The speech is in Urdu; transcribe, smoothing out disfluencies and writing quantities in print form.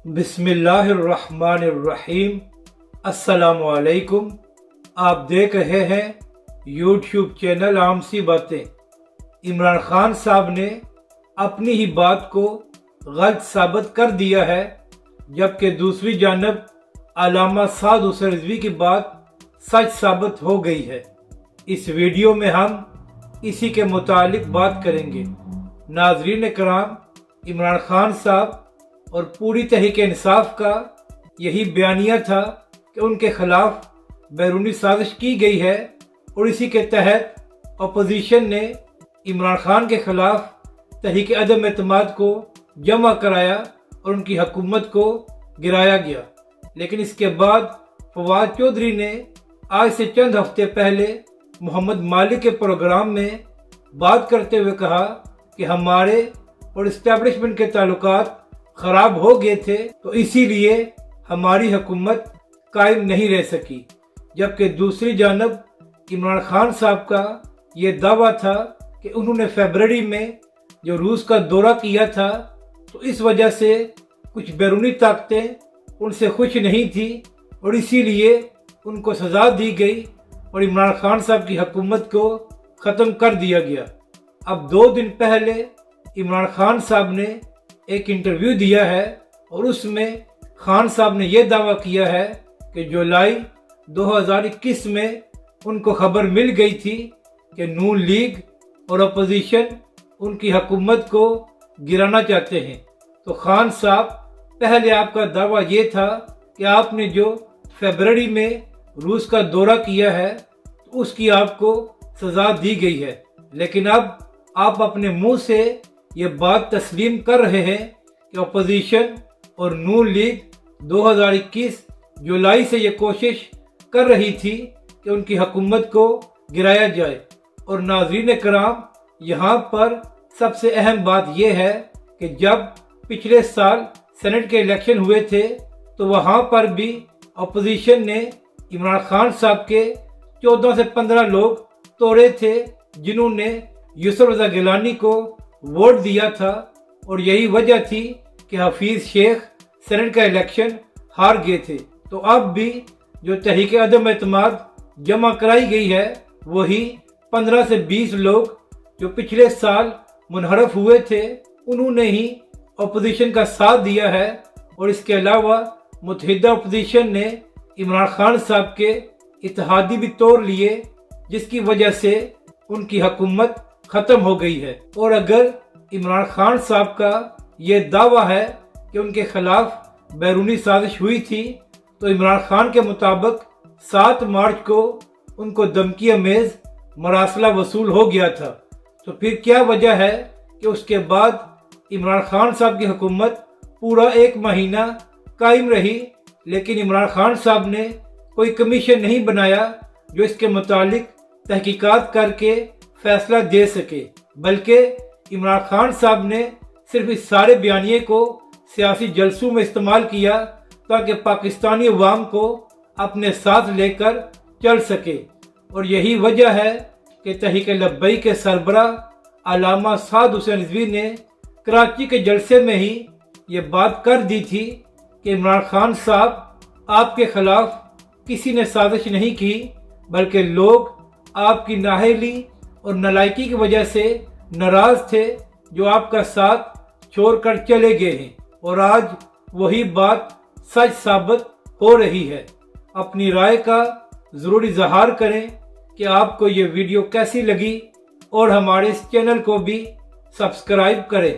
بسم اللہ الرحمن الرحیم۔ السلام علیکم۔ آپ دیکھ رہے ہیں یوٹیوب چینل عام سی باتیں۔ عمران خان صاحب نے اپنی ہی بات کو غلط ثابت کر دیا ہے، جبکہ دوسری جانب علامہ سعد حسین رضوی کی بات سچ ثابت ہو گئی ہے۔ اس ویڈیو میں ہم اسی کے متعلق بات کریں گے۔ ناظرین کرام، عمران خان صاحب اور پوری تحریک انصاف کا یہی بیانیہ تھا کہ ان کے خلاف بیرونی سازش کی گئی ہے، اور اسی کے تحت اپوزیشن نے عمران خان کے خلاف تحریک عدم اعتماد کو جمع کرایا اور ان کی حکومت کو گرایا گیا۔ لیکن اس کے بعد فواد چودھری نے آج سے چند ہفتے پہلے محمد مالک کے پروگرام میں بات کرتے ہوئے کہا کہ ہمارے اور اسٹیبلشمنٹ کے تعلقات خراب ہو گئے تھے، تو اسی لیے ہماری حکومت قائم نہیں رہ سکی، جبکہ دوسری جانب عمران خان صاحب کا یہ دعویٰ تھا کہ انہوں نے فیبرری میں جو روس کا دورہ کیا تھا، تو اس وجہ سے کچھ بیرونی طاقتیں ان سے خوش نہیں تھیں اور اسی لیے ان کو سزا دی گئی اور عمران خان صاحب کی حکومت کو ختم کر دیا گیا۔ اب 2 دن پہلے عمران خان صاحب نے ایک انٹرویو دیا ہے اور اس میں خان صاحب نے یہ دعویٰ کیا ہے کہ جولائی 2021 میں ان کو خبر مل گئی تھی کہ نون لیگ اور اپوزیشن ان کی حکومت کو گرانا چاہتے ہیں۔ تو خان صاحب، پہلے آپ کا دعویٰ یہ تھا کہ آپ نے جو فیبرری میں روس کا دورہ کیا ہے تو اس کی آپ کو سزا دی گئی ہے، لیکن اب آپ اپنے منہ سے یہ بات تسلیم کر رہے ہیں کہ اپوزیشن اور نون لیگ 2021 جولائی سے یہ کوشش کر رہی تھی کہ ان کی حکومت کو گرایا جائے۔ اور ناظرین کرام، یہاں پر سب سے اہم بات یہ ہے کہ جب پچھلے سال سینٹ کے الیکشن ہوئے تھے تو وہاں پر بھی اپوزیشن نے عمران خان صاحب کے 14 سے 15 لوگ توڑے تھے، جنہوں نے یوسف رضا گیلانی کو ووٹ دیا تھا، اور یہی وجہ تھی کہ حفیظ شیخ سینٹ کا الیکشن ہار گئے تھے۔ تو اب بھی جو تحریک عدم اعتماد جمع کرائی گئی ہے، وہی 15 سے 20 لوگ جو پچھلے سال منحرف ہوئے تھے، انہوں نے ہی اپوزیشن کا ساتھ دیا ہے، اور اس کے علاوہ متحدہ اپوزیشن نے عمران خان صاحب کے اتحادی بھی توڑ لیے، جس کی وجہ سے ان کی حکومت ختم ہو گئی ہے۔ اور اگر عمران خان صاحب کا یہ دعویٰ ہے کہ ان کے خلاف بیرونی سازش ہوئی تھی، تو عمران خان کے مطابق 7 مارچ کو ان کو دھمکی امیز مراسلہ وصول ہو گیا تھا۔ تو پھر کیا وجہ ہے کہ اس کے بعد عمران خان صاحب کی حکومت پورا 1 مہینہ قائم رہی، لیکن عمران خان صاحب نے کوئی کمیشن نہیں بنایا جو اس کے متعلق تحقیقات کر کے فیصلہ دے سکے، بلکہ عمران خان صاحب نے صرف اس سارے بیانیے کو سیاسی جلسوں میں استعمال کیا تاکہ پاکستانی عوام کو اپنے ساتھ لے کر چل سکے۔ اور یہی وجہ ہے کہ تحریک لبیک کے سربراہ علامہ سعد حسین رضوی نے کراچی کے جلسے میں ہی یہ بات کر دی تھی کہ عمران خان صاحب، آپ کے خلاف کسی نے سازش نہیں کی، بلکہ لوگ آپ کی نااہلی اور نالائکی کی وجہ سے ناراض تھے، جو آپ کا ساتھ چھوڑ کر چلے گئے ہیں، اور آج وہی بات سچ ثابت ہو رہی ہے۔ اپنی رائے کا ضرور اظہار کریں کہ آپ کو یہ ویڈیو کیسی لگی، اور ہمارے اس چینل کو بھی سبسکرائب کریں۔